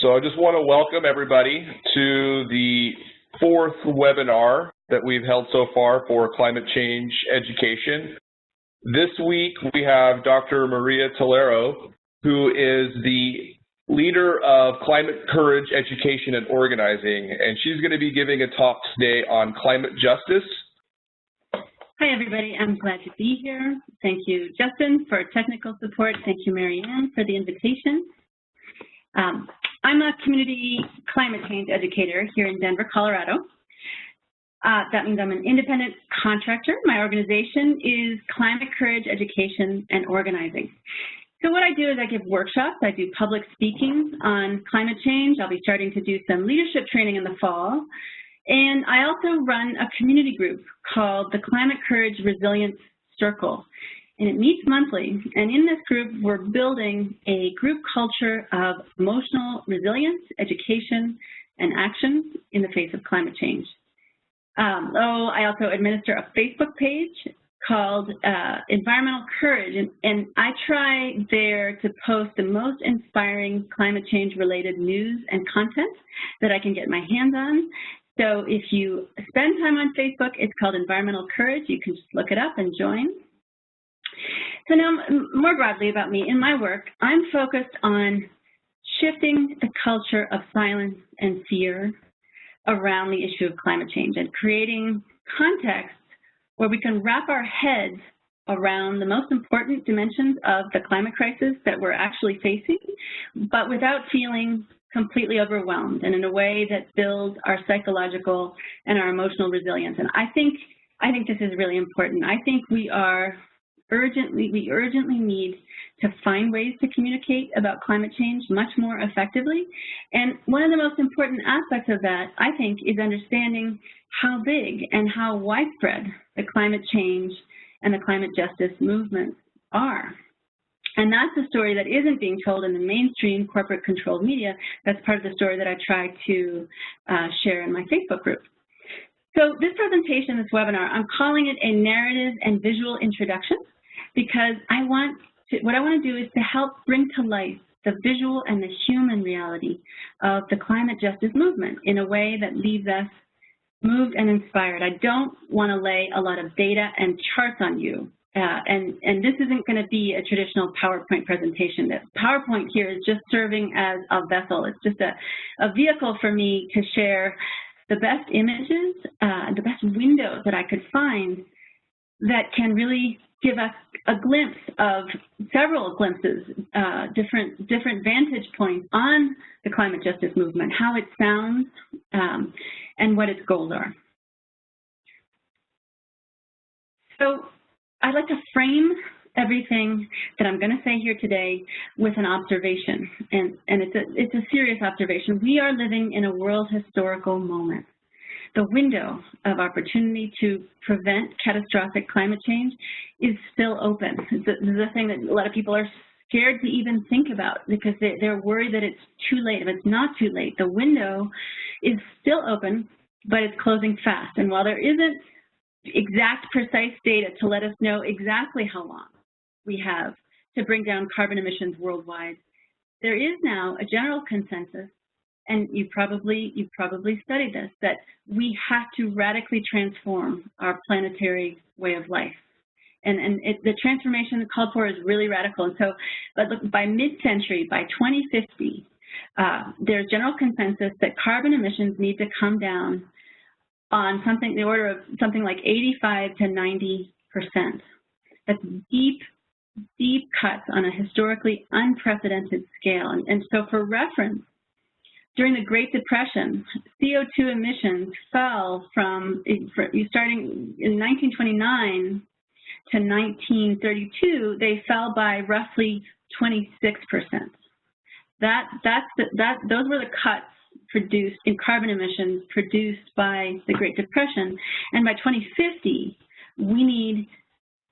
So I just want to welcome everybody to the fourth webinar that we've held so far for climate change education. This week we have Dr. Maria Talero, who is the leader of Climate Courage Education and Organizing, and she's going to be giving a talk today on climate justice. Hi everybody, I'm glad to be here. Thank you, Justin, for technical support. Thank you, Marianne, for the invitation. I'm a community climate change educator here in Denver, Colorado. That means I'm an independent contractor. My organization is Climate Courage Education and Organizing. So what I do is I give workshops. I do public speaking on climate change. I'll be starting to do some leadership training in the fall. And I also run a community group called the Climate Courage Resilience Circle. And it meets monthly. And in this group, we're building a group culture of emotional resilience, education, and action in the face of climate change. I also administer a Facebook page called Environmental Courage, and I try there to post the most inspiring climate change related news and content that I can get my hands on. So if you spend time on Facebook, it's called Environmental Courage. You can just look it up and join. So now, more broadly about me, in my work, I'm focused on shifting the culture of silence and fear around the issue of climate change and creating contexts where we can wrap our heads around the most important dimensions of the climate crisis that we're actually facing, but without feeling completely overwhelmed, and in a way that builds our psychological and our emotional resilience. And I think this is really important. I think we urgently need to find ways to communicate about climate change much more effectively. And one of the most important aspects of that, I think, is understanding how big and how widespread the climate change and the climate justice movements are. And that's a story that isn't being told in the mainstream corporate-controlled media. That's part of the story that I try to share in my Facebook group. So this presentation, this webinar, I'm calling it a narrative and visual introduction because what I want to do is to help bring to life the visual and the human reality of the climate justice movement in a way that leaves us moved and inspired. I don't want to lay a lot of data and charts on you. And this isn't going to be a traditional PowerPoint presentation. The PowerPoint here is just serving as a vessel. It's just a vehicle for me to share the best images, the best windows that I could find that can really give us a glimpse of several glimpses, different vantage points on the climate justice movement, how it sounds, and what its goals are. So I'd like to frame everything that I'm going to say here today with an observation, and it's a serious observation. We are living in a world historical moment. The window of opportunity to prevent catastrophic climate change is still open. This is a thing that a lot of people are scared to even think about because they're worried that it's too late. If it's not too late, the window is still open, but it's closing fast. And while there isn't exact, precise data to let us know exactly how long we have to bring down carbon emissions worldwide, there is now a general consensus, and you've probably studied this, that we have to radically transform our planetary way of life. And the transformation called for is really radical. And so, but look, by mid-century, by 2050, there's general consensus that carbon emissions need to come down on the order of something like 85 to 90%. That's deep cuts on a historically unprecedented scale. And so for reference, during the Great Depression, CO2 emissions fell from starting in 1929 to 1932, they fell by roughly 26%. Those were the cuts produced in carbon emissions produced by the Great Depression. And by 2050, we need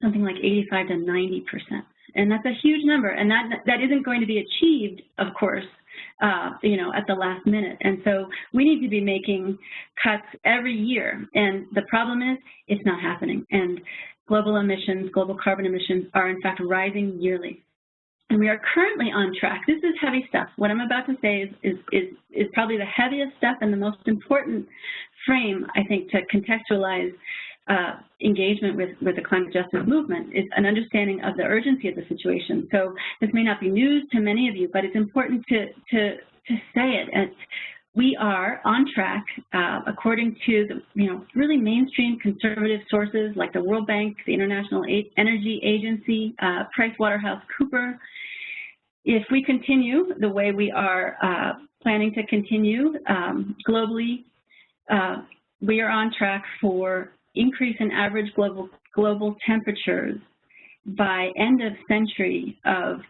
something like 85 to 90%. And that's a huge number. And that isn't going to be achieved, of course, at the last minute. And so we need to be making cuts every year. And the problem is it's not happening. And global carbon emissions are in fact rising yearly. And we are currently on track. This is heavy stuff. What I'm about to say is probably the heaviest stuff and the most important frame, I think, to contextualize engagement with the climate justice movement is an understanding of the urgency of the situation. So this may not be news to many of you, but it's important to say it. We are on track, according to the really mainstream conservative sources like the World Bank, the International Energy Agency, PricewaterhouseCoopers. If we continue the way we are planning to continue globally, we are on track for increase in average global temperatures by end of century of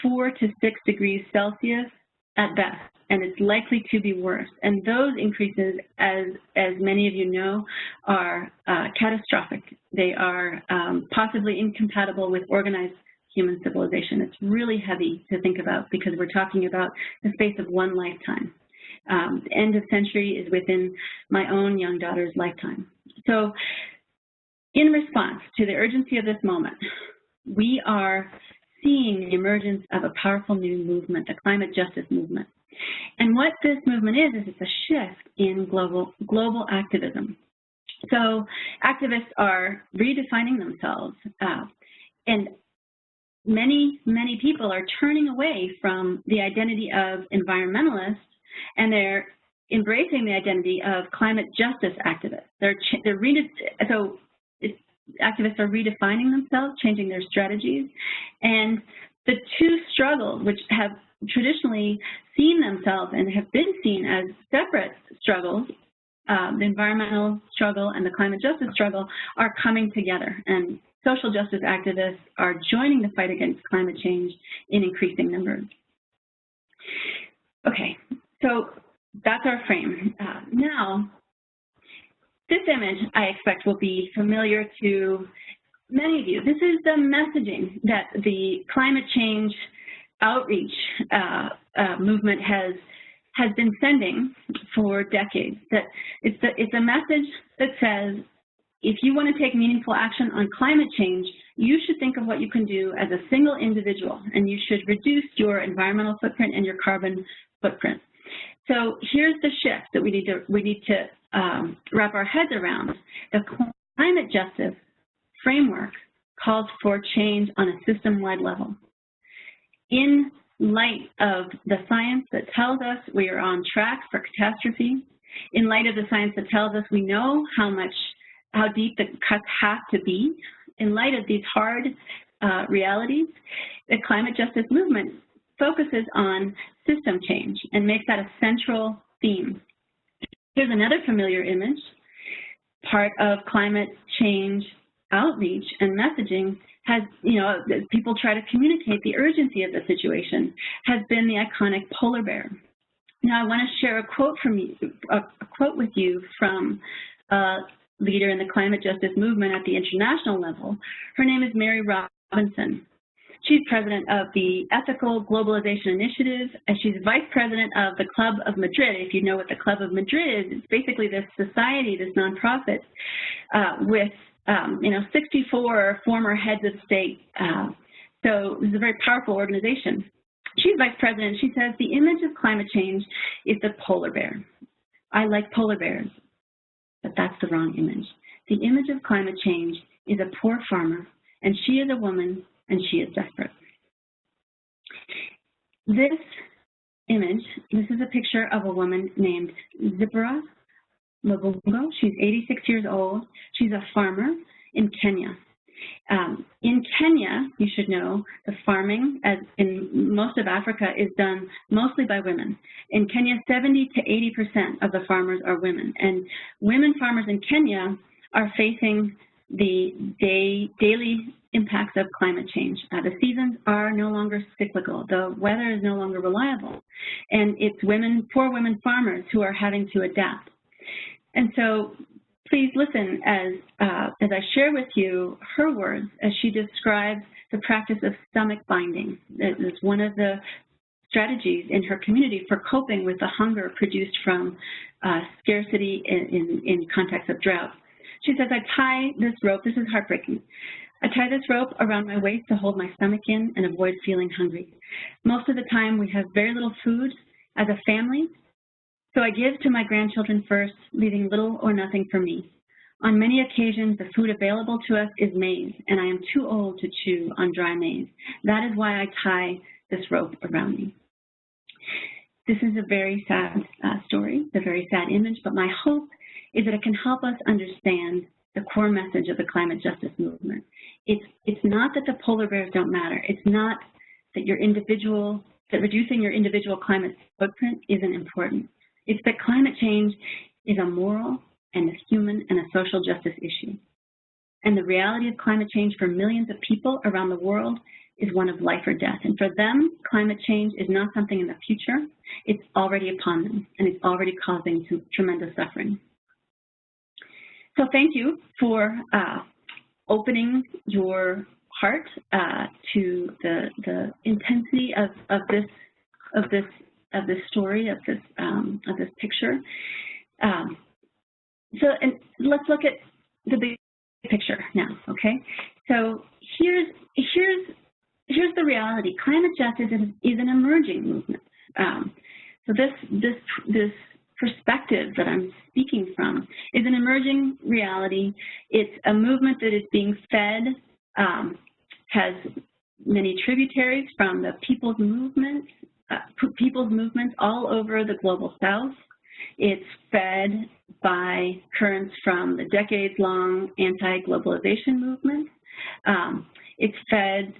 4 to 6 degrees Celsius at best. And it's likely to be worse. And those increases, as many of you know, are catastrophic. They are possibly incompatible with organized human civilization. It's really heavy to think about because we're talking about the space of one lifetime. The end of century is within my own young daughter's lifetime. So in response to the urgency of this moment, we are seeing the emergence of a powerful new movement, the climate justice movement. And what this movement is it's a shift in global activism. So activists are redefining themselves, and many people are turning away from the identity of environmentalists, and they're embracing the identity of climate justice activists. Activists are redefining themselves, changing their strategies, and the two struggles, which have traditionally seen themselves and have been seen as separate struggles, the environmental struggle and the climate justice struggle, are coming together. And social justice activists are joining the fight against climate change in increasing numbers. Okay, so that's our frame. Now, this image, I expect, will be familiar to many of you. This is the messaging that the climate change outreach movement has been sending for decades. That it's a message that says, if you want to take meaningful action on climate change, you should think of what you can do as a single individual, and you should reduce your environmental footprint and your carbon footprint. So here's the shift that we need to wrap our heads around. The climate justice framework calls for change on a system-wide level. In light of the science that tells us we are on track for catastrophe, in light of the science that tells us we know how deep the cuts have to be, in light of these hard realities, the climate justice movement focuses on system change and makes that a central theme. Here's another familiar image. Part of climate change outreach and messaging has, people try to communicate the urgency of the situation, has been the iconic polar bear. Now, I want to share a quote with you from a leader in the climate justice movement at the international level. Her name is Mary Robinson. She's president of the Ethical Globalization Initiative, and she's vice president of the Club of Madrid. If you know what the Club of Madrid is, it's basically this society, this nonprofit with 64 former heads of state. So this is a very powerful organization. She's vice president. She says, the image of climate change is the polar bear. I like polar bears, but that's the wrong image. The image of climate change is a poor farmer, and she is a woman, and she is desperate. This image, this is a picture of a woman named Zipporah Mabungo. She's 86 years old. She's a farmer in Kenya. In Kenya, you should know, the farming, as in most of Africa, is done mostly by women. In Kenya, 70 to 80% of the farmers are women. And women farmers in Kenya are facing the daily impacts of climate change. The seasons are no longer cyclical. The weather is no longer reliable. And it's poor women farmers who are having to adapt. And so please listen as I share with you her words as she describes the practice of stomach binding. It is one of the strategies in her community for coping with the hunger produced from scarcity in context of drought. She says, I tie this rope, this is heartbreaking, I tie this rope around my waist to hold my stomach in and avoid feeling hungry. Most of the time, we have very little food as a family, so I give to my grandchildren first, leaving little or nothing for me. On many occasions, the food available to us is maize, and I am too old to chew on dry maize. That is why I tie this rope around me. This is a very sad story, a very sad image, but my hope is that it can help us understand the core message of the climate justice movement. It's not that the polar bears don't matter. It's not that that reducing your individual climate footprint isn't important. It's that climate change is a moral and a human and a social justice issue. And the reality of climate change for millions of people around the world is one of life or death. And for them, climate change is not something in the future. It's already upon them, and it's already causing tremendous suffering. So thank you for opening your heart to the intensity of this story, of this picture. So and let's look at the big picture now, okay? So here's the reality. Climate justice is an emerging movement. So this perspective that I'm speaking from is an emerging reality. It's a movement that is being fed, has many tributaries from the people's movements all over the global South. It's fed by currents from the decades-long anti-globalization movement. It's fed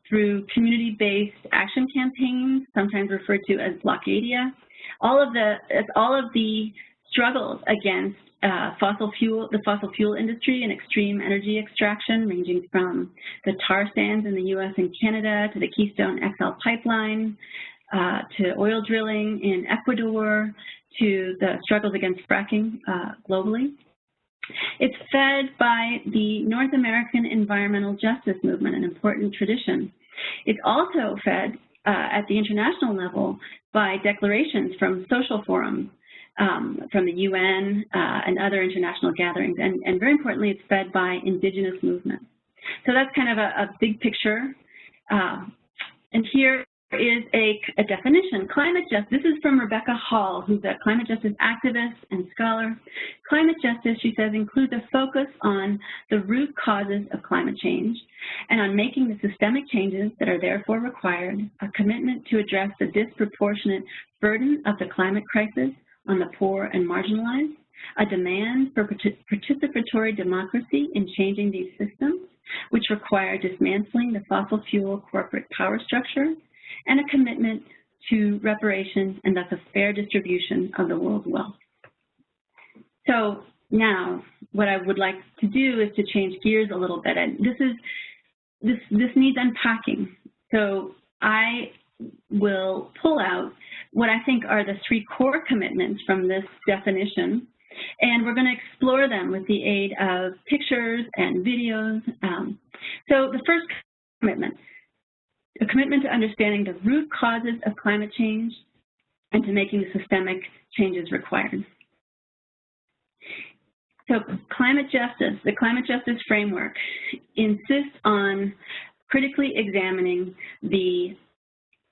through community-based action campaigns, sometimes referred to as blockadia. All of the struggles against the fossil fuel industry and extreme energy extraction, ranging from the tar sands in the U.S. and Canada to the Keystone XL pipeline, to oil drilling in Ecuador, to the struggles against fracking globally. It's fed by the North American environmental justice movement, an important tradition. It's also fed at the international level by declarations from social forums, from the UN and other international gatherings, and very importantly, it's fed by indigenous movements. So that's kind of a big picture. And here is a definition. Climate justice, this is from Rebecca Hall, who's a climate justice activist and scholar. Climate justice, she says, includes a focus on the root causes of climate change and on making the systemic changes that are therefore required, a commitment to address the disproportionate burden of the climate crisis on the poor and marginalized, a demand for participatory democracy in changing these systems, which require dismantling the fossil fuel corporate power structure, and a commitment to reparations and thus a fair distribution of the world's wealth. So now, what I would like to do is to change gears a little bit, and this needs unpacking. So I will pull out what I think are the three core commitments from this definition, and we're going to explore them with the aid of pictures and videos. So the first commitment, a commitment to understanding the root causes of climate change and to making the systemic changes required. So climate justice, the climate justice framework insists on critically examining the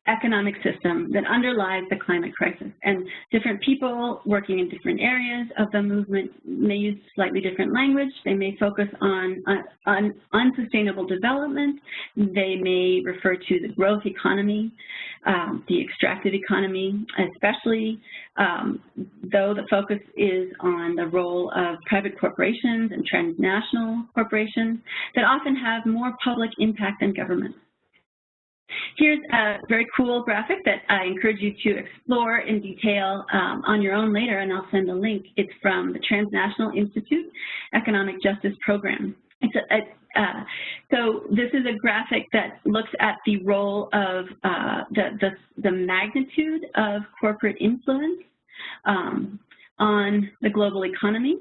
economic system that underlies the climate crisis. And different people working in different areas of the movement may use slightly different language. They may focus on unsustainable development. They may refer to the growth economy, the extractive economy, especially though the focus is on the role of private corporations and transnational corporations that often have more public impact than government. Here's a very cool graphic that I encourage you to explore in detail on your own later, and I'll send a link. It's from the Transnational Institute Economic Justice Program. So this is a graphic that looks at the role of the magnitude of corporate influence on the global economy,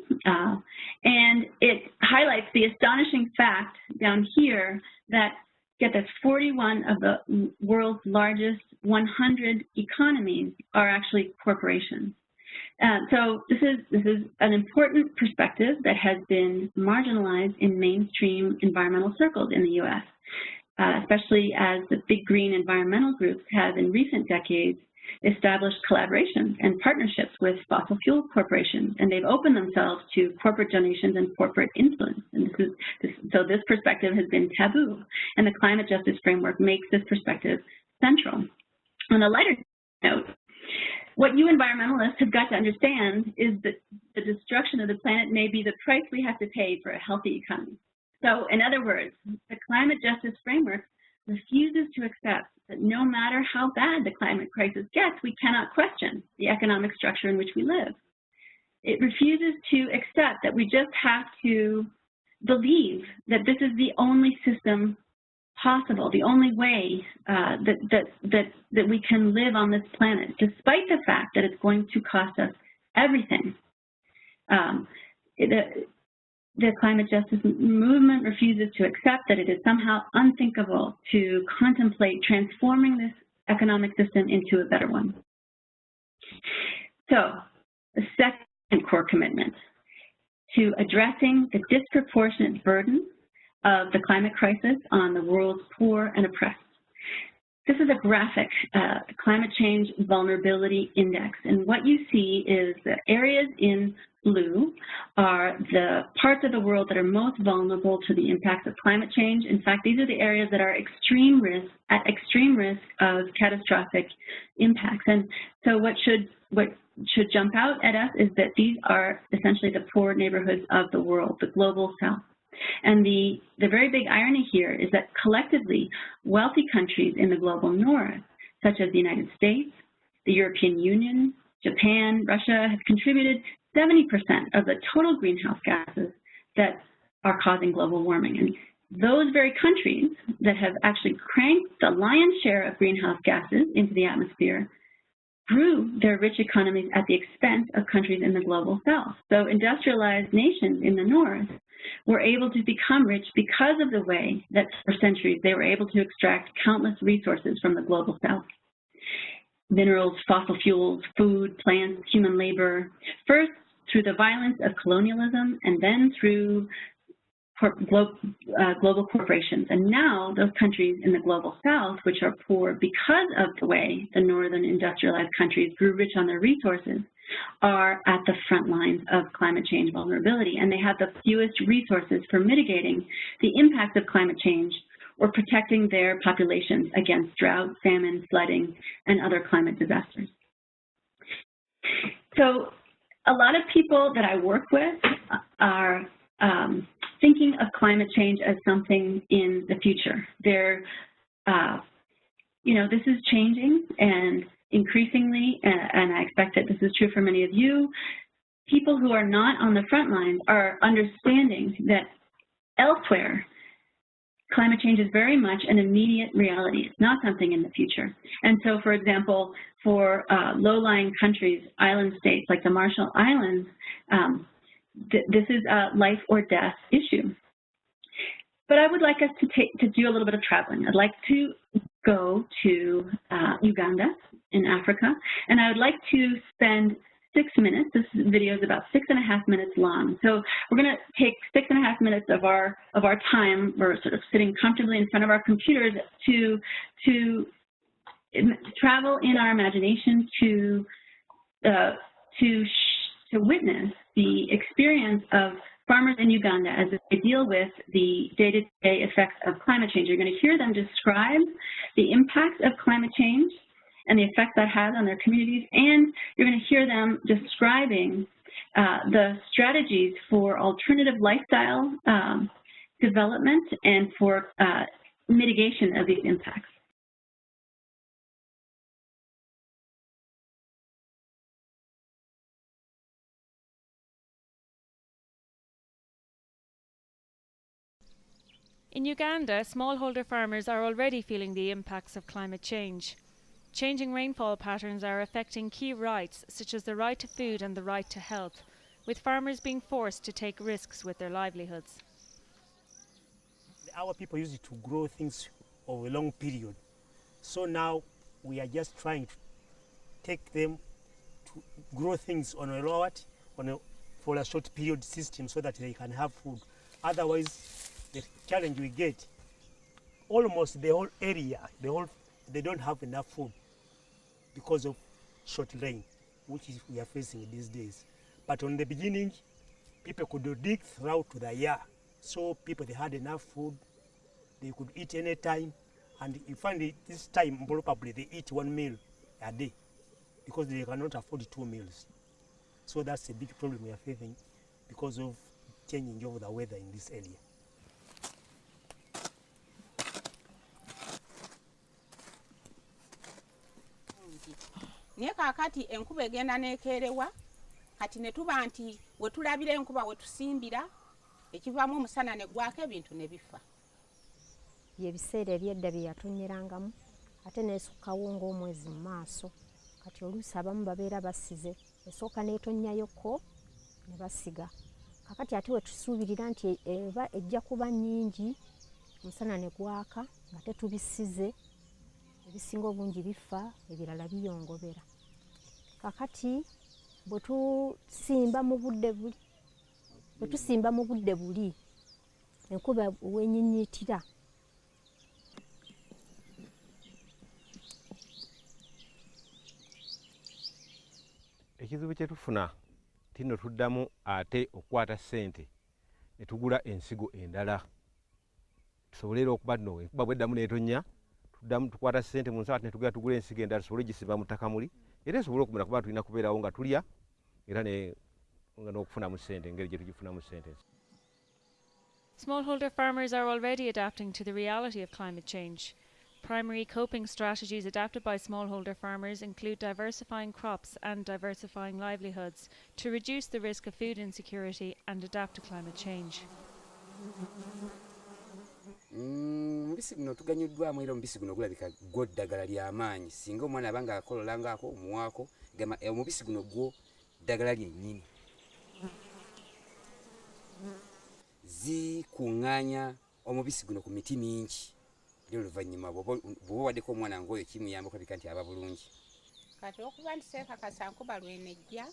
and it highlights the astonishing fact down here that, get this, 41 of the world's largest 100 economies are actually corporations. So this is an important perspective that has been marginalized in mainstream environmental circles in the U.S., especially as the big green environmental groups have in recent decades established collaborations and partnerships with fossil fuel corporations, and they've opened themselves to corporate donations and corporate influence. And so this perspective has been taboo, and the climate justice framework makes this perspective central. On a lighter note, what you environmentalists have got to understand is that the destruction of the planet may be the price we have to pay for a healthy economy. So, in other words, the climate justice framework refuses to accept that no matter how bad the climate crisis gets, we cannot question the economic structure in which we live. It refuses to accept that we just have to believe that this is the only system possible, the only way that we can live on this planet, despite the fact that it's going to cost us everything. The climate justice movement refuses to accept that it is somehow unthinkable to contemplate transforming this economic system into a better one. So, the second core commitment to addressing the disproportionate burden of the climate crisis on the world's poor and oppressed. This is a graphic climate change vulnerability index, and what you see is the areas in blue are the parts of the world that are most vulnerable to the impacts of climate change. In fact, these are the areas that are at extreme risk of catastrophic impacts. And so what should jump out at us is that these are essentially the poor neighborhoods of the world, the global south. And the very big irony here is that collectively, wealthy countries in the global north, such as the United States, the European Union, Japan, Russia, have contributed 70% of the total greenhouse gases that are causing global warming. And those very countries that have actually cranked the lion's share of greenhouse gases into the atmosphere grew their rich economies at the expense of countries in the global south. So industrialized nations in the north were able to become rich because of the way that for centuries they were able to extract countless resources from the global south. Minerals, fossil fuels, food, plants, human labor, first through the violence of colonialism and then through global corporations. And now those countries in the global south, which are poor because of the way the northern industrialized countries grew rich on their resources, are at the front lines of climate change vulnerability, and they have the fewest resources for mitigating the impacts of climate change or protecting their populations against drought, famine, flooding, and other climate disasters. So a lot of people that I work with are thinking of climate change as something in the future. They're, this is changing, and increasingly, and I expect that this is true for many of you, people who are not on the front lines are understanding that elsewhere, climate change is very much an immediate reality. It's not something in the future. And so, for example, for low-lying countries, island states like the Marshall Islands, this is a life or death issue. But I would like us to do a little bit of traveling. I'd like to go to Uganda in Africa, and I would like to spend 6 minutes. This video is about 6.5 minutes long. So we're going to take 6.5 minutes of our time. We're sort of sitting comfortably in front of our computers to travel in our imagination to witness the experience of farmers in Uganda as they deal with the day-to-day effects of climate change. You're going to hear them describe the impacts of climate change and the effect that has on their communities, and you're going to hear them describing the strategies for alternative lifestyle development and for mitigation of these impacts. In Uganda, smallholder farmers are already feeling the impacts of climate change. Changing rainfall patterns are affecting key rights, such as the right to food and the right to health, with farmers being forced to take risks with their livelihoods. Our people used to grow things over a long period. So now we are just trying to take them to grow things on a lower, for a short period system so that they can have food. Otherwise, the challenge we get, almost the whole area, they don't have enough food because of short rain, which is we are facing these days. But on the beginning, people could dig throughout the year. So people, they had enough food, they could eat any time. And you find it, this time, probably they eat 1 meal a day because they cannot afford 2 meals. So that's a big problem we are facing because of changing of the weather in this area. Naye kaakati enkuba egenda neekeerewa kati ne tuba nti we tulabira enkuba we tusimbira ekivaamu omusana ne gwako ebintu ne bifa. Ebiseera ebyedda bye yatonyerangamu ate neesukkawo ng'omwezi mu maaso kati oluusi abamu babeera basize esooka neetonnyayo ne basiga kakati ate we tusuubirira nti eba ejja kuba nnyingi omusana ne gwaka nga tetubisize ebisinga obungi bifa ebirala biyongobera kakati bwe tusimba mu budde buli enkuba wenyinyiitira ekizibu kye tufuna tino tuddamu ate okukwata ssente ne tugula ensigo endala tusobolera okuba nno enkuba bweddamu neetonnya tuddamu tukwata ssente mu nsawo ate ne tugenda tugula ensigo endala tusobole gisimba mu ttaka muli era esobole okumera kuba tulina kubeerawo nga tulya era n'okufunamu ssente engeri gye tugifunamu ssente. Smallholder farmers are already adapting to the reality of climate change. Primary coping strategies adapted by smallholder farmers include diversifying crops and diversifying livelihoods to reduce the risk of food insecurity and adapt to climate change. Mubisi guno tuganyuddwamu era omubisi guno gulabika gwo ddagala ly'amaanyi singa omwana abanga akololangako omuwaako gamba omubisi guno gwo ddagala lyennyini zikuŋŋaanya omubisi guno ku miti mingi oluvannyuma bw'oba waddeko omwana ng'oyo kimuyamba okulabika nti aba bulungi. Kati okuba nti seekakasa nkuba lwenejja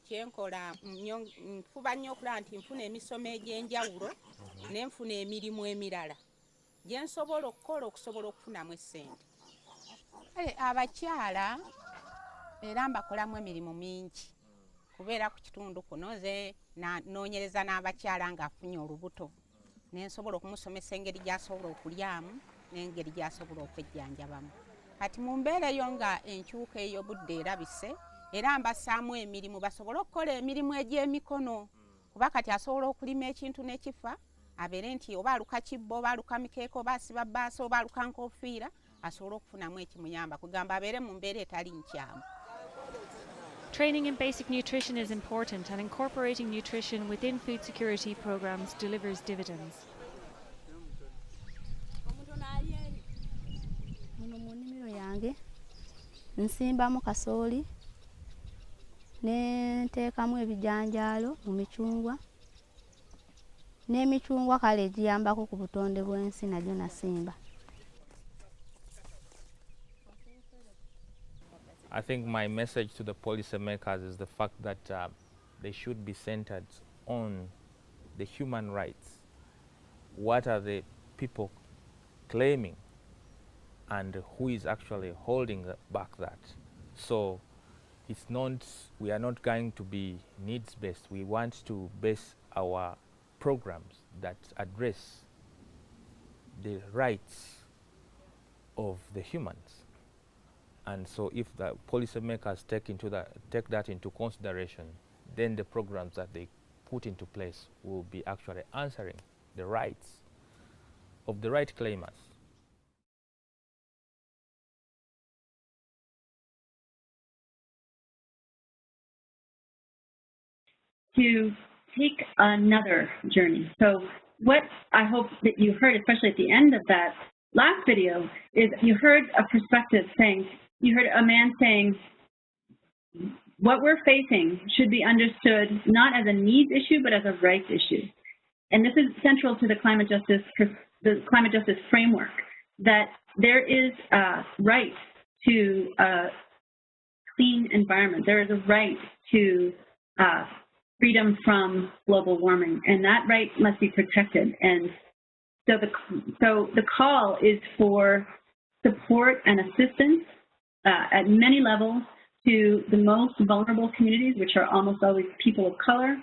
kyenkola nfuba nnyo okulaba nti nfuna emisomo egy'enjawulo ne nfuna emirimu emirala gye nsobola okukola okusobola okufunamu essente. Abakyala era mbakolamu emirimu mingi kubeera ku kitundu kuno nze noonyereza n'abakyala ng'afunye olubuto ne nsobola okumusomesa engeri gy'asobola okulyamu n'engeri gy'asobola okwejjanjabamu. Kati mu mbeera eyo nga enkyuka ey'obudde erabise era mbassaamu emirimu basobole okukola emirimu egy'emikono kuba kati asobola okulima ekintu n'ekifa abeere nti oba aluka kibbo oba aluka mikeeka oba asiba bbaasa oba aluka nkofiira asobole okufunamu ekimuyamba kugamba abeere mu mbeera etali nkyamu. Training in basic nutrition is important, and incorporating nutrition within food security programs delivers dividends. Muno mu nnimiro yange nsimbamu kasooli ne nteekamu ebijanjaalo mu micungwa n'emicungwa kale giyambako ku butonde bw'ensi nagyo nasimba. I think my message to the policymakers is the fact that they should be centered on the human rights. What are the people claiming and who is actually holding back that? So it's not, we are not going to be needs-based. We want to base our programs that address the rights of the humans. And so if the policymakers take that into consideration, then the programs that they put into place will be actually answering the rights of the right claimers. To take another journey. So what I hope that you heard, especially at the end of that last video, is you heard a perspective saying, you heard a man saying, what we're facing should be understood not as a needs issue, but as a rights issue. And this is central to the climate justice framework, that there is a right to clean environment. There is a right to freedom from global warming, and that right must be protected. And so the call is for support and assistance at many levels to the most vulnerable communities, which are almost always people of color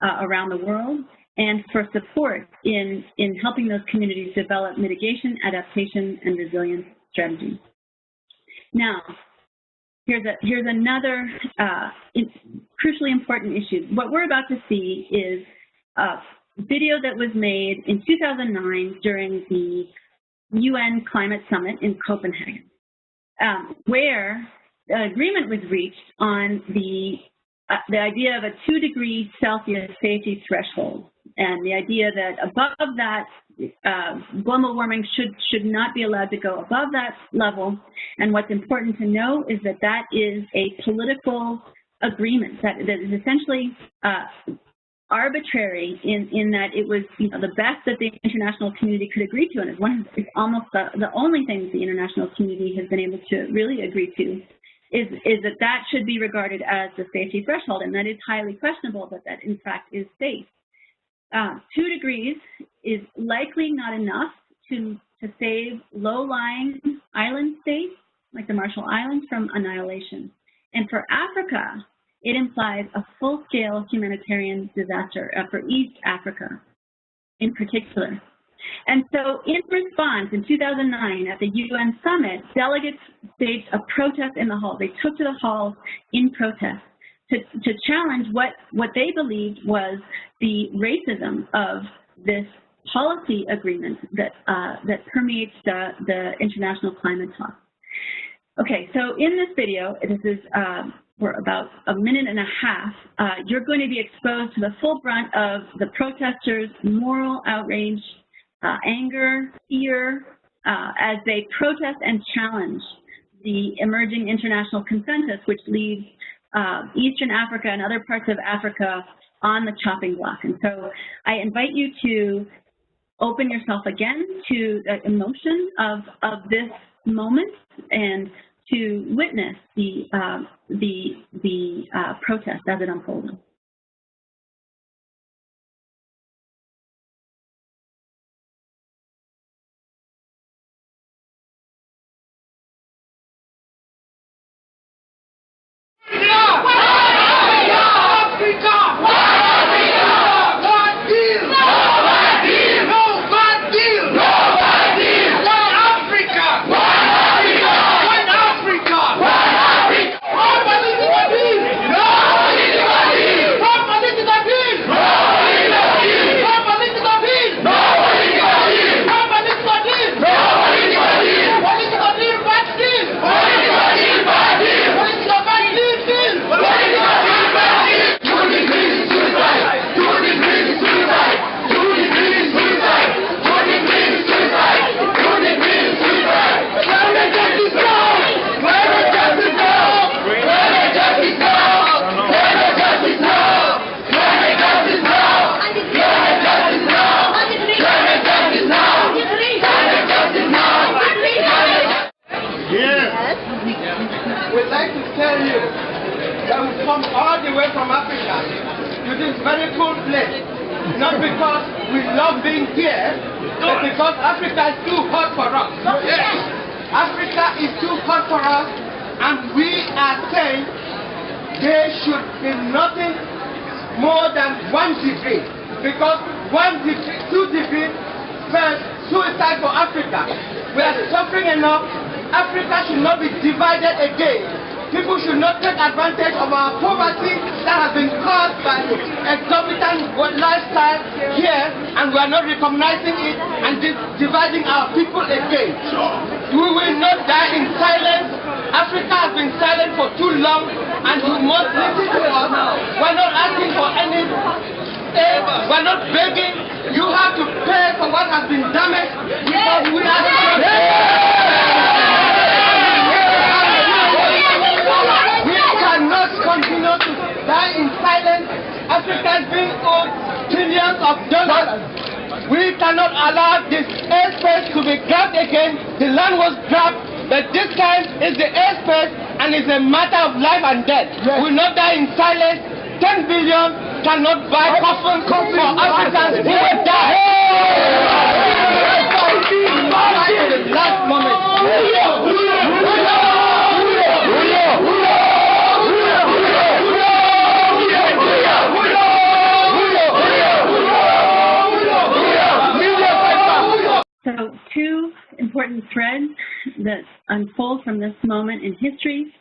around the world, and for support in helping those communities develop mitigation, adaptation, and resilience strategies. Now, here's another crucially important issue. What we're about to see is a video that was made in 2009 during the UN Climate Summit in Copenhagen, where agreement was reached on the idea of a 2 °C safety threshold, and the idea that above that, global warming should not be allowed to go above that level. And what's important to know is that that is a political agreement that is essentially arbitrary in that it was the best that the international community could agree to, and it's almost the only thing the international community has been able to really agree to is that should be regarded as the safety threshold, and that is highly questionable that in fact is safe. 2 degrees is likely not enough to save low-lying island states like the Marshall Islands from annihilation. And for Africa, it implies a full-scale humanitarian disaster for East Africa in particular. And so in response, in 2009, at the UN summit, delegates staged a protest in the hall. They took to the halls in protest to challenge what they believed was the racism of this policy agreement that permeates the international climate talk. Okay, so in this video, this is for about a minute and a half, you're going to be exposed to the full brunt of the protesters' moral outrage, anger, fear, as they protest and challenge the emerging international consensus, which leaves Eastern Africa and other parts of Africa on the chopping block. And so I invite you to open yourself again to the emotion of this moment and to witness the protest as it unfolded. We'd like to tell you that we come all the way from Africa to this very cool place, not because we love being here, but because Africa is too hot for us. Yes. Africa is too hot for us, and we are saying there should be nothing more than 1 degree, because 1 degree, 2 degrees spells suicide for Africa. We are suffering enough. Africa should not be divided again. People should not take advantage of our poverty that has been caused by exorbitant lifestyle here, and we are not recognizing it and dividing our people again. We will not die in silence. Africa has been silent for too long, and you must listen to us. We're not asking for any aid. We're not begging. You have to pay for what has been damaged because we are continue to die in silence. Africa is being owed billions of dollars. We cannot allow this airspace to be grabbed again. The land was grabbed, but this time is the airspace, and it's a matter of life and death. We will not die in silence. 10 billion cannot buy coffin for Africans who will die. The last moment. So two important threads that unfold from this moment in history,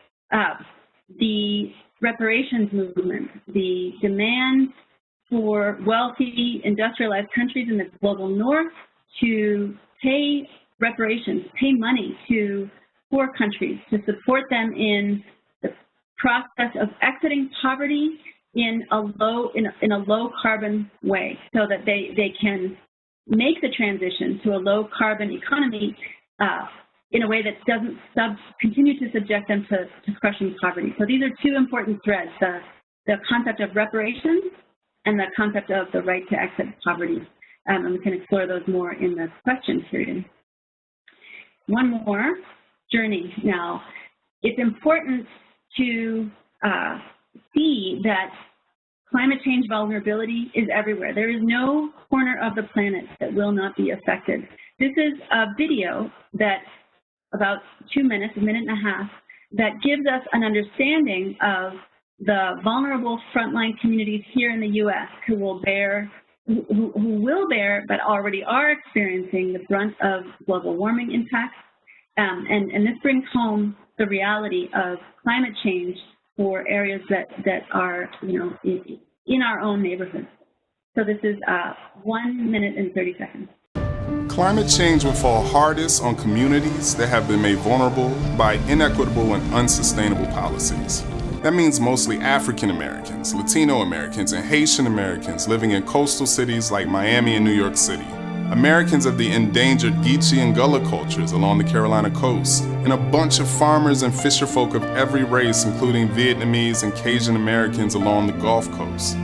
the reparations movement, the demand for wealthy industrialized countries in the global north to pay reparations, pay money to poor countries to support them in the process of exiting poverty in a low carbon way, so that they can make the transition to a low carbon economy in a way that doesn't continue to subject them to crushing poverty. So these are two important threads, the concept of reparations and the concept of the right to exit poverty. And we can explore those more in the question period. One more, journey now. It's important to see that climate change vulnerability is everywhere. There is no corner of the planet that will not be affected. This is a video that about 2 minutes, a minute and a half, that gives us an understanding of the vulnerable frontline communities here in the U.S. who will bear, but already are experiencing the brunt of global warming impacts. And this brings home the reality of climate change for areas that are, in our own neighborhoods. So this is 1 minute and 30 seconds. Climate change will fall hardest on communities that have been made vulnerable by inequitable and unsustainable policies. That means mostly African Americans, Latino Americans, and Haitian Americans living in coastal cities like Miami and New York City. Americans of the endangered Geechee and Gullah cultures along the Carolina coast, and a bunch of farmers and fisherfolk of every race, including Vietnamese and Cajun Americans along the Gulf Coast.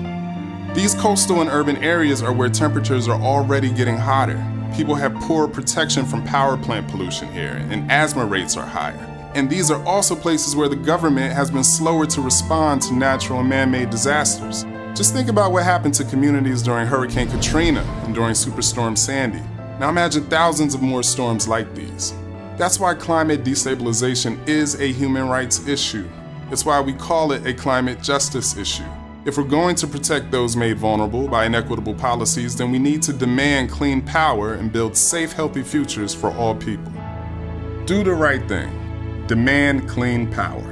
These coastal and urban areas are where temperatures are already getting hotter. People have poor protection from power plant pollution here, and asthma rates are higher. And these are also places where the government has been slower to respond to natural and man-made disasters. Just think about what happened to communities during Hurricane Katrina and during Superstorm Sandy. Now imagine thousands of more storms like these. That's why climate destabilization is a human rights issue. It's why we call it a climate justice issue. If we're going to protect those made vulnerable by inequitable policies, then we need to demand clean power and build safe, healthy futures for all people. Do the right thing. Demand clean power.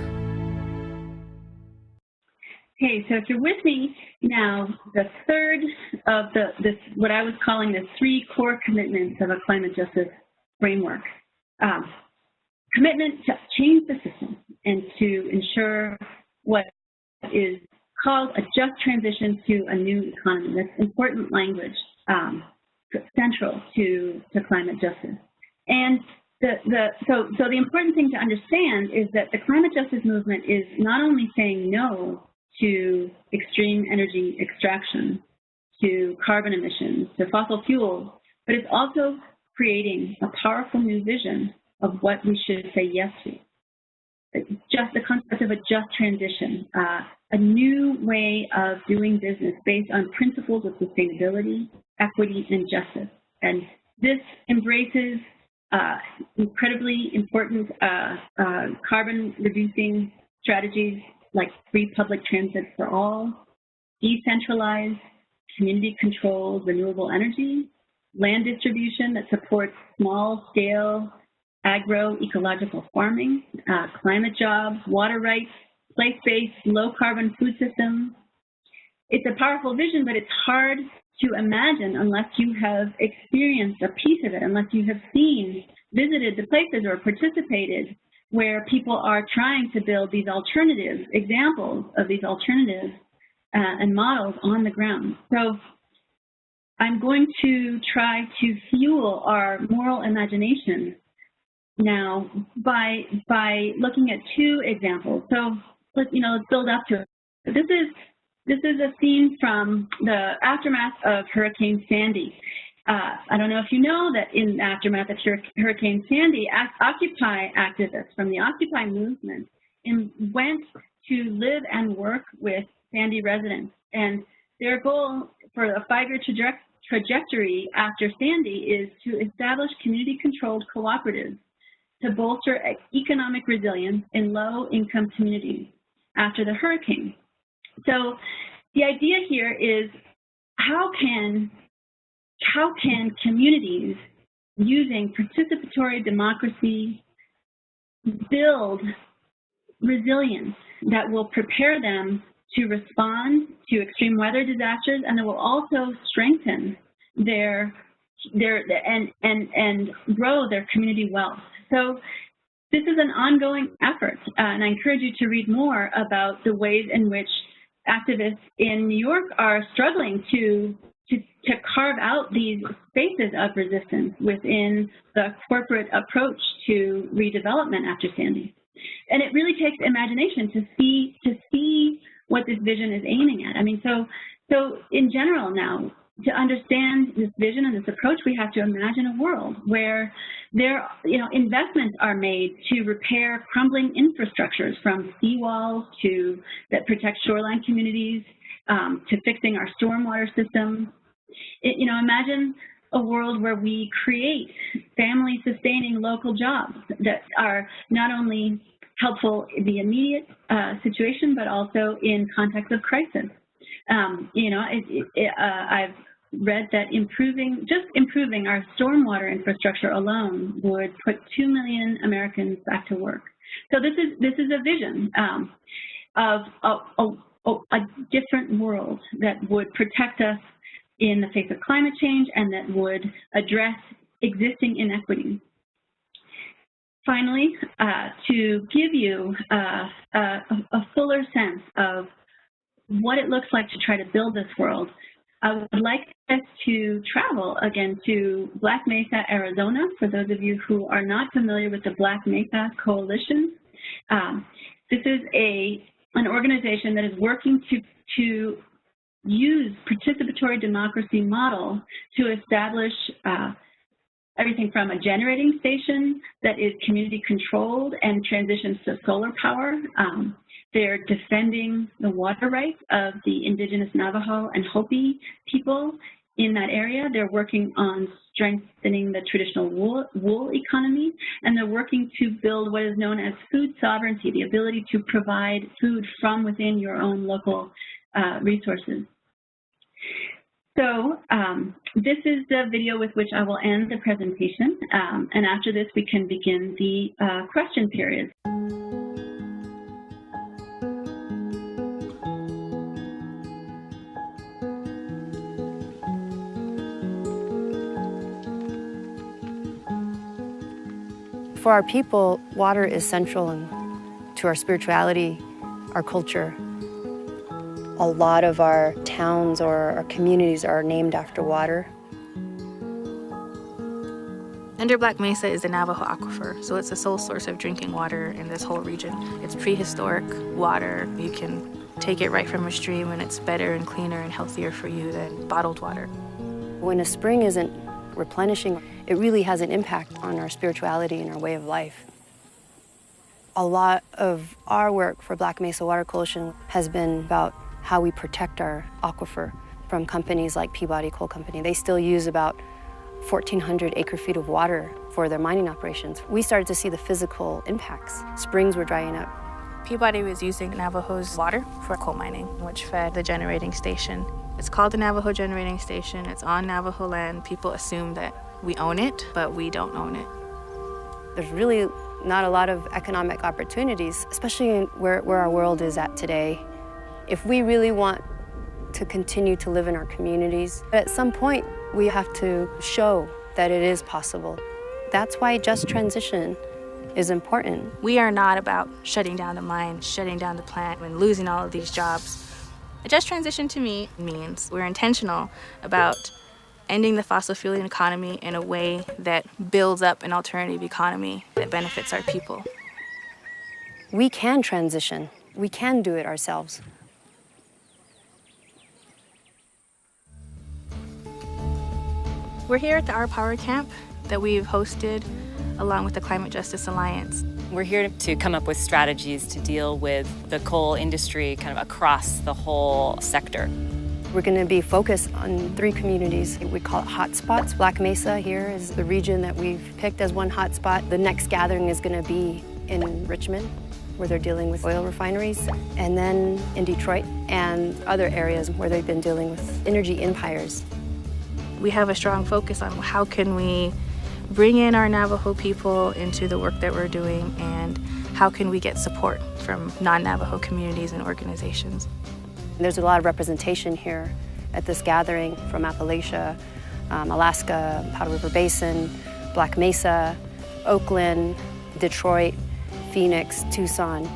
Okay, so if you're with me now, the third of what I was calling the 3 core commitments of a climate justice framework. Commitment to change the system and to ensure what is called a just transition to a new economy. That's important language, central to climate justice. And so the important thing to understand is that the climate justice movement is not only saying no to extreme energy extraction, to carbon emissions, to fossil fuels, but it's also creating a powerful new vision of what we should say yes to. Just the concept of a just transition, a new way of doing business based on principles of sustainability, equity, and justice. And this embraces incredibly important carbon-reducing strategies like free public transit for all, decentralized, community-controlled renewable energy, land distribution that supports small-scale agroecological farming, climate jobs, water rights, place-based, low-carbon food systems. It's a powerful vision, but it's hard to imagine unless you have experienced a piece of it, unless you have visited the places or participated where people are trying to build these alternatives, examples of these alternatives and models on the ground. So I'm going to try to fuel our moral imagination now by looking at 2 examples. So let's build up to it. This is a scene from the aftermath of Hurricane Sandy. I don't know if you know that in the aftermath of Hurricane Sandy, Occupy activists from the Occupy movement went to live and work with Sandy residents. And their goal for a 5-year trajectory after Sandy is to establish community-controlled cooperatives to bolster economic resilience in low-income communities after the hurricane. So the idea here is how can communities using participatory democracy build resilience that will prepare them to respond to extreme weather disasters, and that will also strengthen their and grow their community wealth. So this is an ongoing effort, and I encourage you to read more about the ways in which activists in New York are struggling to carve out these spaces of resistance within the corporate approach to redevelopment after Sandy. And it really takes imagination to see what this vision is aiming at. I mean, so in general now, to understand this vision and this approach, we have to imagine a world where investments are made to repair crumbling infrastructures, from seawalls that protect shoreline communities, to fixing our stormwater systems. Imagine a world where we create family-sustaining local jobs that are not only helpful in the immediate situation, but also in context of crisis. I've read that just improving our stormwater infrastructure alone would put 2 million Americans back to work. So this is a vision of a different world that would protect us in the face of climate change and that would address existing inequities. Finally, to give you a fuller sense of what it looks like to try to build this world, I would like us to travel again to Black Mesa, Arizona, for those of you who are not familiar with the Black Mesa Coalition. This is an organization that is working to use participatory democracy model to establish everything from a generating station that is community controlled and transitions to solar power. They're defending the water rights of the indigenous Navajo and Hopi people in that area. They're working on strengthening the traditional wool economy, and they're working to build what is known as food sovereignty, the ability to provide food from within your own local resources. So this is the video with which I will end the presentation, and after this we can begin the question period. For our people, water is central to our spirituality, our culture. A lot of our towns or our communities are named after water. Under Black Mesa is the Navajo Aquifer, so it's the sole source of drinking water in this whole region. It's prehistoric water. You can take it right from a stream, and it's better and cleaner and healthier for you than bottled water. When a spring isn't replenishing, it really has an impact on our spirituality and our way of life. A lot of our work for Black Mesa Water Coalition has been about how we protect our aquifer from companies like Peabody Coal Company. They still use about 1,400 acre-feet of water for their mining operations. We started to see the physical impacts. Springs were drying up. Peabody was using Navajo's water for coal mining, which fed the generating station. It's called the Navajo Generating Station. It's on Navajo land. People assume that we own it, but we don't own it. There's really not a lot of economic opportunities, especially where our world is at today. If we really want to continue to live in our communities, at some point we have to show that it is possible. That's why just transition is important. We are not about shutting down the mine, shutting down the plant, and losing all of these jobs. A just transition to me means we're intentional about ending the fossil fuel economy in a way that builds up an alternative economy that benefits our people. We can transition. We can do it ourselves. We're here at the Our Power Camp that we've hosted along with the Climate Justice Alliance. We're here to come up with strategies to deal with the coal industry kind of across the whole sector. We're going to be focused on 3 communities. We call it hotspots. Black Mesa here is the region that we've picked as one hotspot. The next gathering is going to be in Richmond, where they're dealing with oil refineries, and then in Detroit and other areas where they've been dealing with energy empires. We have a strong focus on how can we bring in our Navajo people into the work that we're doing, and how can we get support from non-Navajo communities and organizations. There's a lot of representation here at this gathering from Appalachia, Alaska, Powder River Basin, Black Mesa, Oakland, Detroit, Phoenix, Tucson.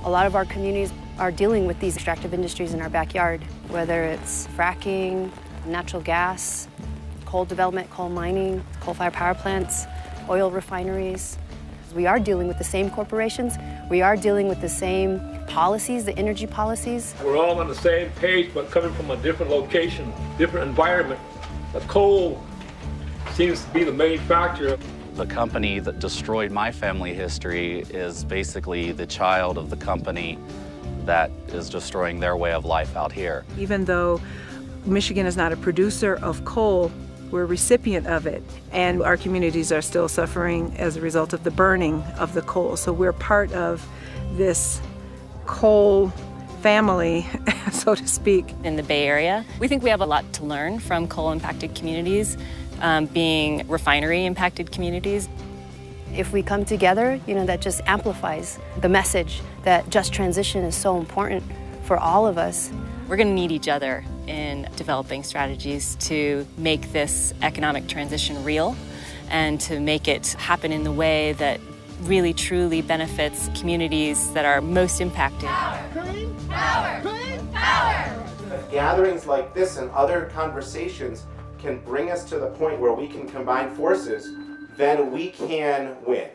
A lot of our communities are dealing with these extractive industries in our backyard, whether it's fracking, natural gas, coal development, coal mining, coal-fired power plants, oil refineries. We are dealing with the same corporations. We are dealing with the same policies, the energy policies. We're all on the same page, but coming from a different location, different environment. The coal seems to be the main factor. The company that destroyed my family history is basically the child of the company that is destroying their way of life out here. Even though Michigan is not a producer of coal, we're a recipient of it, and our communities are still suffering as a result of the burning of the coal. So we're part of this coal family, so to speak. In the Bay Area, we think we have a lot to learn from coal-impacted communities, being refinery-impacted communities. If we come together, that just amplifies the message that just transition is so important for all of us. We're going to need each other in developing strategies to make this economic transition real and to make it happen in the way that really truly benefits communities that are most impacted. Clean power! Clean power! If gatherings like this and other conversations can bring us to the point where we can combine forces, then we can win.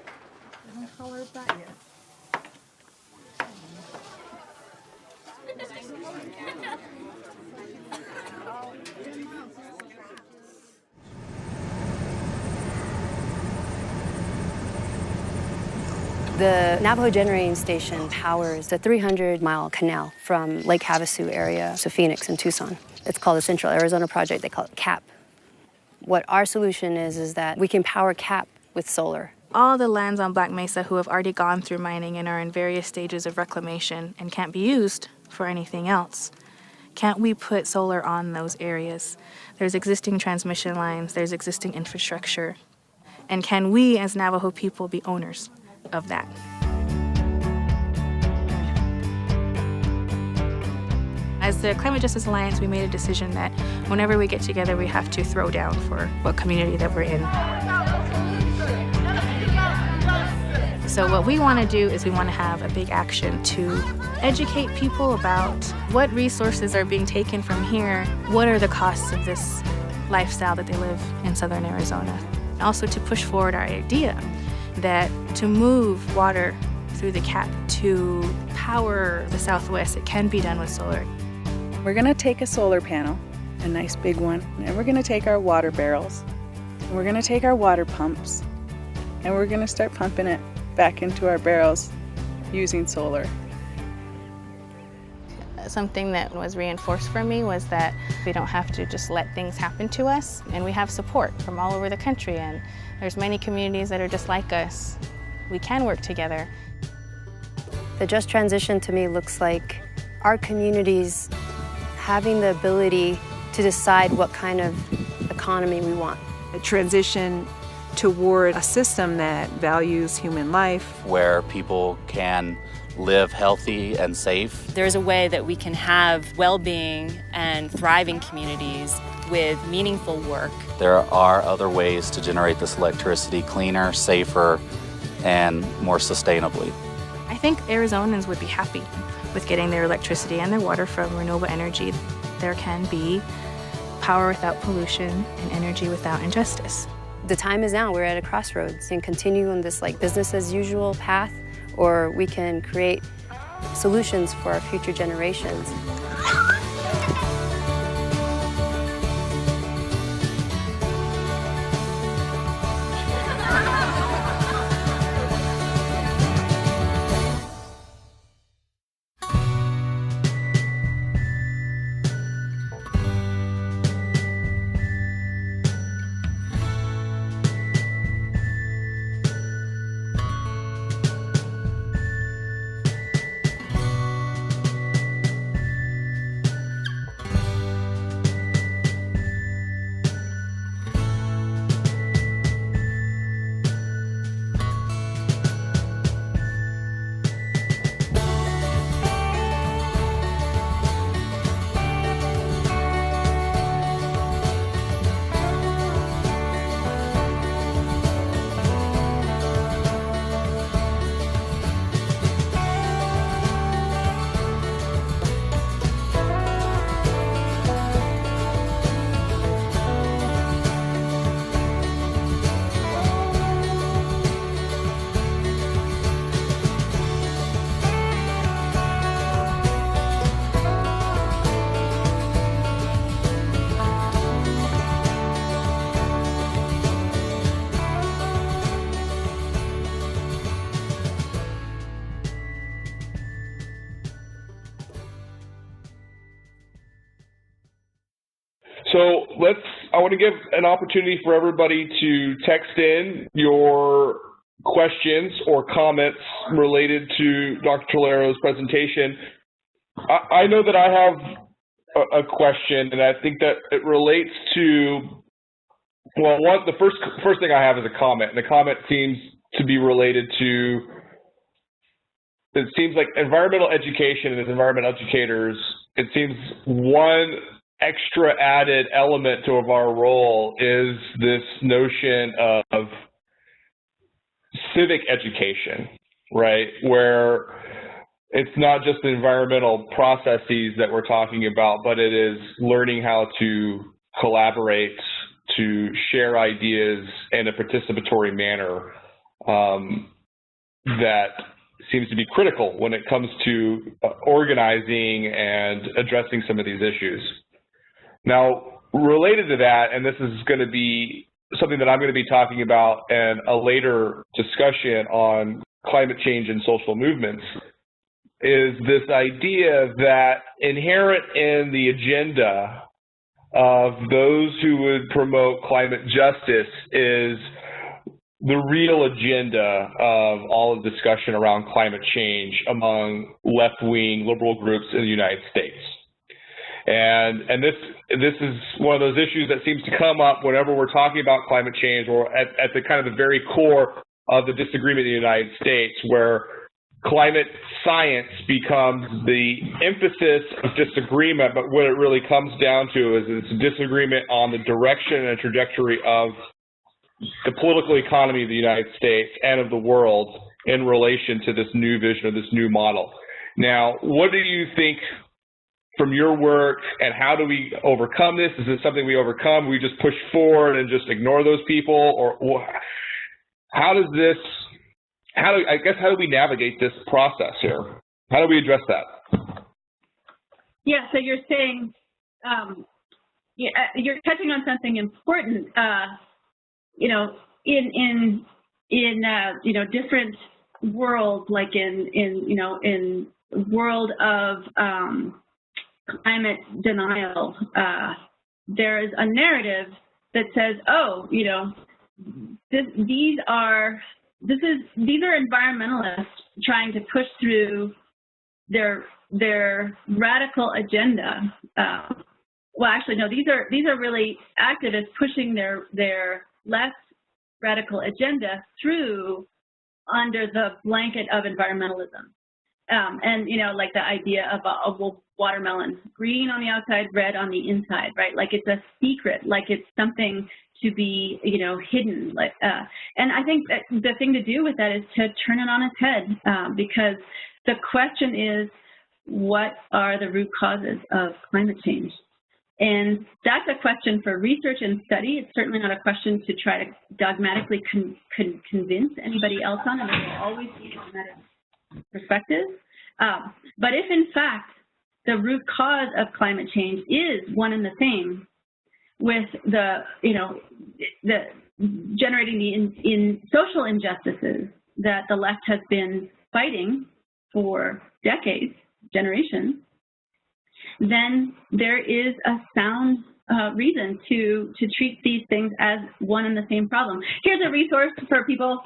The Navajo Generating Station powers the 300-mile canal from Lake Havasu area to Phoenix and Tucson. It's called the Central Arizona Project. They call it CAP. What our solution is that we can power CAP with solar. All the lands on Black Mesa who have already gone through mining and are in various stages of reclamation and can't be used for anything else. Can't we put solar on those areas? There's existing transmission lines, there's existing infrastructure. And can we as Navajo people be owners of that? As the Climate Justice Alliance, we made a decision that whenever we get together, we have to throw down for what community that we're in. So what we want to do is we want to have a big action to educate people about what resources are being taken from here, what are the costs of this lifestyle that they live in southern Arizona. Also to push forward our idea that to move water through the CAP to power the Southwest, it can be done with solar. We're going to take a solar panel, a nice big one, and we're going to take our water barrels, and we're going to take our water pumps, and we're going to start pumping it back into our barrels using solar. Something that was reinforced for me was that we don't have to just let things happen to us, and we have support from all over the country, and there's many communities that are just like us. We can work together. The just transition to me looks like our communities having the ability to decide what kind of economy we want. A transition toward a system that values human life, where people can live healthy and safe. There's a way that we can have well-being and thriving communities with meaningful work. There are other ways to generate this electricity cleaner, safer, and more sustainably. I think Arizonans would be happy with getting their electricity and their water from renewable energy. There can be power without pollution and energy without injustice. The time is now. We're at a crossroads and continue on this business as usual path, or we can create solutions for our future generations. So I want to give an opportunity for everybody to text in your questions or comments related to Dr. Talero's presentation. I know that I have a question, and I think that it relates to, well, the first thing I have is a comment, and the comment seems to be related to, it seems like environmental education and as environmental educators, it seems one extra added element of our role is this notion of civic education, right? Where it's not just the environmental processes that we're talking about, but it is learning how to collaborate, to share ideas in a participatory manner that seems to be critical when it comes to organizing and addressing some of these issues. Now, related to that, and this is going to be something that I'm going to be talking about in a later discussion on climate change and social movements, is this idea that inherent in the agenda of those who would promote climate justice is the real agenda of all the discussion around climate change among left-wing liberal groups in the United States. And this is one of those issues that seems to come up whenever we're talking about climate change, or at the kind of the very core of the disagreement in the United States, where climate science becomes the emphasis of disagreement, but what it really comes down to is it's a disagreement on the direction and trajectory of the political economy of the United States and of the world in relation to this new vision or this new model. Now, what do you think from your work, and how do we overcome this? Is it something we overcome? We just push forward and just ignore those people, or how does this? How do we navigate this process here? How do we address that? Yeah. So you're saying, you're touching on something important. You know, in different worlds, like in world of climate denial, there is a narrative that says, oh, you know, these are environmentalists trying to push through their radical agenda. Well, actually, no, these are really activists pushing their less radical agenda through under the blanket of environmentalism. And, you know, like the idea of a watermelon, green on the outside, red on the inside, right? Like it's a secret, like it's something to be, you know, hidden. Like, and I think that the thing to do with that is to turn it on its head, because the question is, what are the root causes of climate change? And that's a question for research and study. It's certainly not a question to try to dogmatically convince anybody else on, and there will always be a dogmatic perspective. But if in fact the root cause of climate change is one and the same, with the generating the in social injustices that the left has been fighting for decades, generations, then there is a sound reason to treat these things as one and the same problem. Here's a resource for people.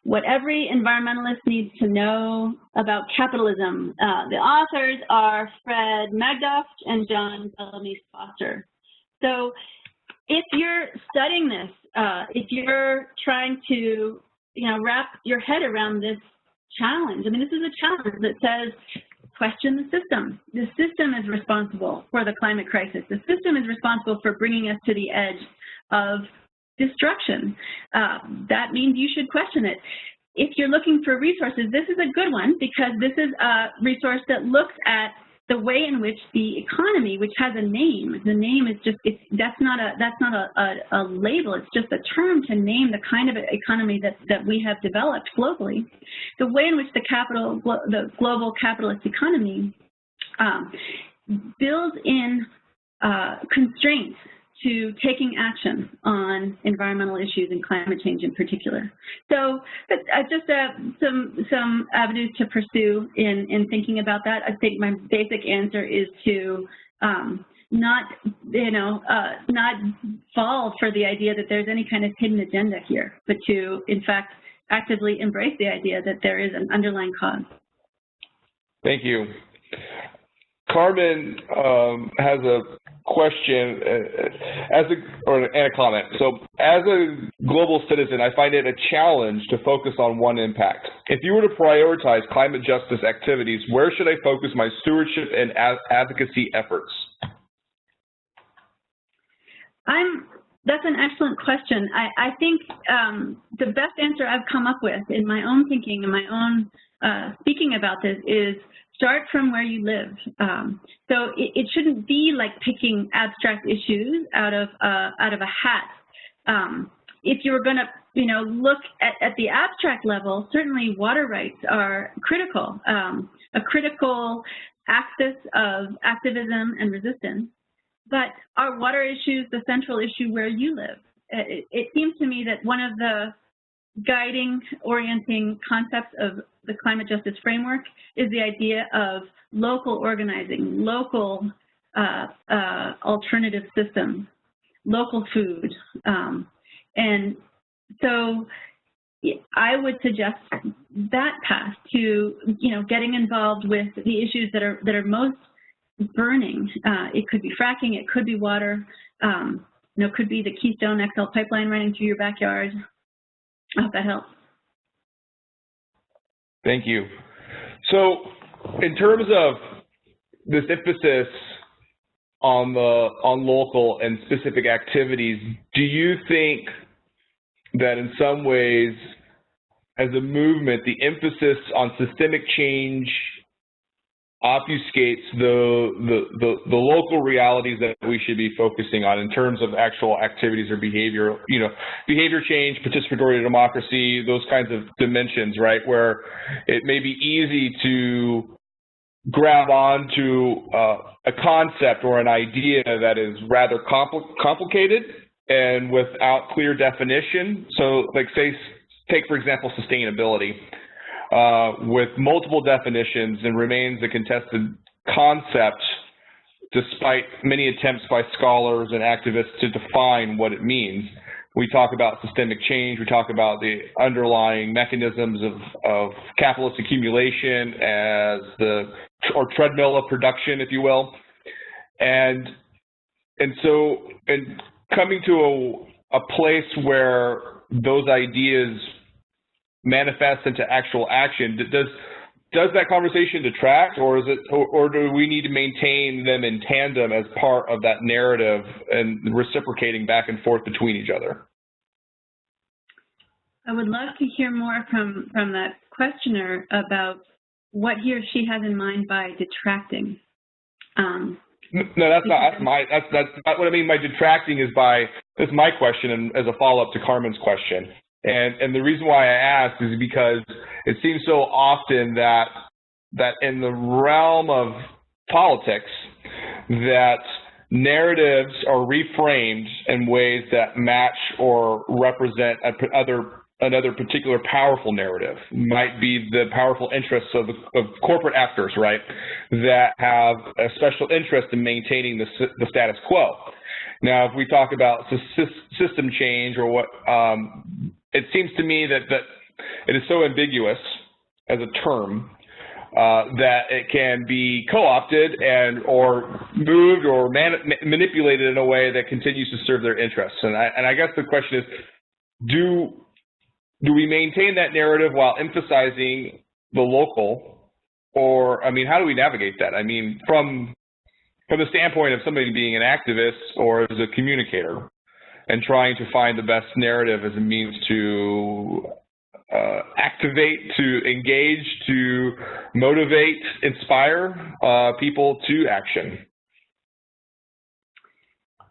What every environmentalist needs to know about capitalism. The authors are Fred Magdoff and John Bellamy Foster. So if you're studying this, if you're trying to, wrap your head around this challenge, I mean, this is a challenge that says, question the system. The system is responsible for the climate crisis. The system is responsible for bringing us to the edge of destruction. That means you should question it. If you're looking for resources, this is a good one, because this is a resource that looks at the way in which the economy, which has a name, the name is just, that's not a label, it's just a term to name the kind of economy that we have developed globally. The way in which the global capitalist economy builds in constraints to taking action on environmental issues and climate change in particular. So just some avenues to pursue in thinking about that. I think my basic answer is to not fall for the idea that there's any kind of hidden agenda here, but to, in fact, actively embrace the idea that there is an underlying cause. Thank you. Carmen has a question and a comment. So as a global citizen, I find it a challenge to focus on one impact. If you were to prioritize climate justice activities, where should I focus my stewardship and advocacy efforts? That's an excellent question. I think the best answer I've come up with in my own thinking and my own speaking about this is start from where you live. So it shouldn't be like picking abstract issues out of a hat. If you were going to, look at the abstract level, certainly water rights are critical, a critical axis of activism and resistance. But are water issues the central issue where you live? It seems to me that one of the guiding, orienting concepts of the climate justice framework is the idea of local organizing, local alternative systems, local food. And so I would suggest that path to, getting involved with the issues that are most burning. It could be fracking, it could be water, it could be the Keystone XL pipeline running through your backyard. I hope that helps. Thank you. So in terms of this emphasis on local and specific activities, do you think that in some ways, as a movement, the emphasis on systemic change obfuscates the local realities that we should be focusing on in terms of actual activities or behavior, behavior change, participatory democracy, those kinds of dimensions, right, where it may be easy to grab onto a concept or an idea that is rather complicated and without clear definition. So like take for example sustainability. With multiple definitions and remains a contested concept despite many attempts by scholars and activists to define what it means. We talk about systemic change, we talk about the underlying mechanisms of capitalist accumulation or treadmill of production, if you will. And so coming to a place where those ideas manifest into actual action, does that conversation detract, or do we need to maintain them in tandem as part of that narrative and reciprocating back and forth between each other? I would love to hear more from that questioner about what he or she has in mind by detracting. No, that's not what I mean by detracting. Is my question, and as a follow-up to Carmen's question. And the reason why I ask is because it seems so often that in the realm of politics, that narratives are reframed in ways that match or represent another particular powerful narrative. Might be the powerful interests of corporate actors, right, that have a special interest in maintaining the status quo. Now, if we talk about system change or what, it seems to me that it is so ambiguous as a term that it can be co-opted or moved or manipulated in a way that continues to serve their interests. And I guess the question is, do we maintain that narrative while emphasizing the local, or how do we navigate that? From the standpoint of somebody being an activist or as a communicator, and trying to find the best narrative as a means to activate, to engage, to motivate, inspire people to action.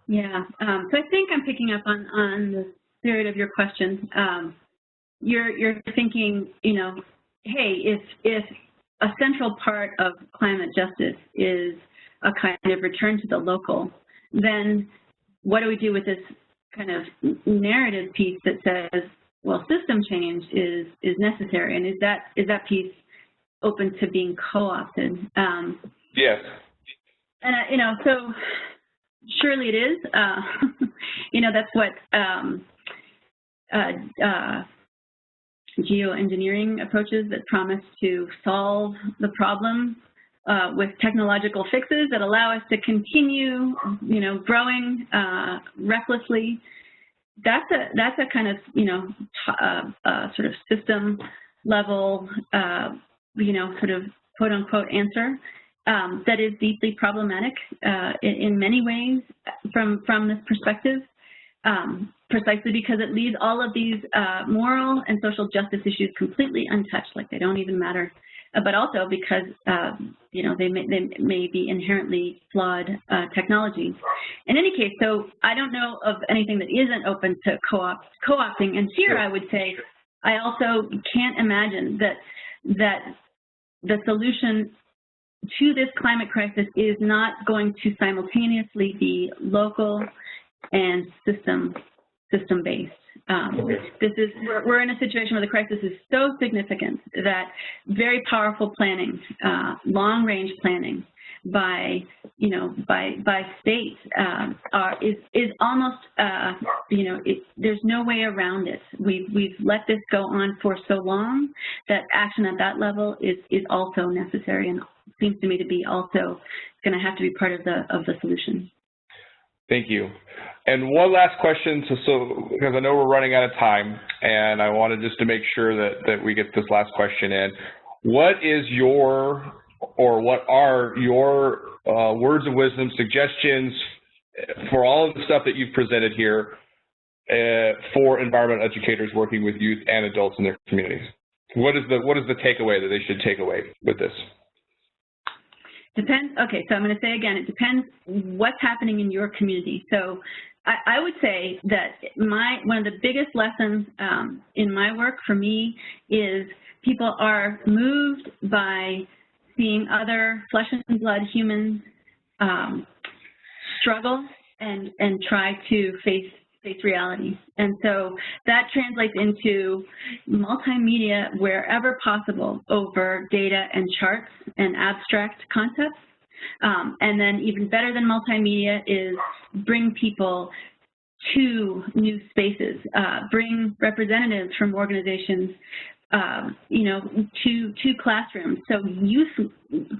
Yeah, so I think I'm picking up on the spirit of your question. You're thinking, hey, if a central part of climate justice is a kind of return to the local, then what do we do with this kind of narrative piece that says, well, system change is necessary, and is that piece open to being co-opted? Yes. And so surely it is. You know, that's what geoengineering approaches that promise to solve the problem with technological fixes that allow us to continue, you know, growing recklessly. That's a kind of, you know, sort of system level, you know, sort of quote unquote answer that is deeply problematic in many ways from this perspective. Precisely because it leaves all of these moral and social justice issues completely untouched, like they don't even matter. But also because you know, they may be inherently flawed technologies. In any case, so I don't know of anything that isn't open to co-opting. And here, I would say, I also can't imagine that the solution to this climate crisis is not going to simultaneously be local and system-based. We're in a situation where the crisis is so significant that very powerful planning, long-range planning by state is almost there's no way around it. We've let this go on for so long that action at that level is also necessary, and seems to me to be also going to have to be part of the solution. Thank you. And one last question, because I know we're running out of time, and I wanted just to make sure that we get this last question in. What is your, or what are your words of wisdom, suggestions for all of the stuff that you've presented here for environmental educators working with youth and adults in their communities? What is the takeaway that they should take away with this? Depends. Okay, so I'm going to say again, it depends what's happening in your community. So I would say that one of the biggest lessons in my work for me is people are moved by seeing other flesh and blood humans struggle and try to face reality. And so that translates into multimedia wherever possible over data and charts and abstract concepts. And then even better than multimedia is bring people to new spaces, bring representatives from organizations to classrooms. So youth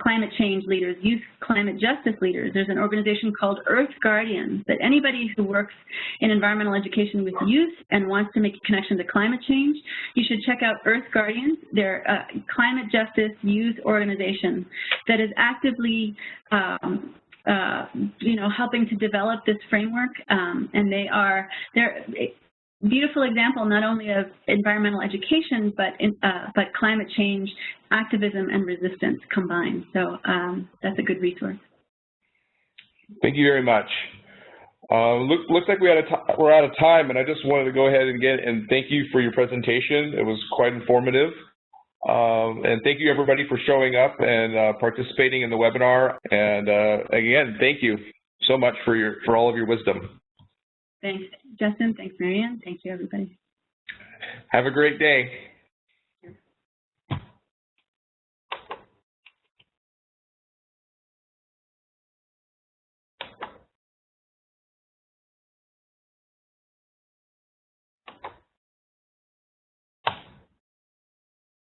climate change leaders, youth climate justice leaders. There's an organization called Earth Guardians that anybody who works in environmental education with youth and wants to make a connection to climate change, you should check out Earth Guardians. They're a climate justice youth organization that is actively helping to develop this framework, and they're a beautiful example not only of environmental education, but climate change activism and resistance combined. So that's a good resource. Thank you very much. Looks like we're out of time, and I just wanted to go ahead and thank you for your presentation. It was quite informative. And thank you everybody for showing up and participating in the webinar. And again, thank you so much for all of your wisdom. Thanks, Justin. Thanks, Marianne. Thank you, everybody. Have a great day.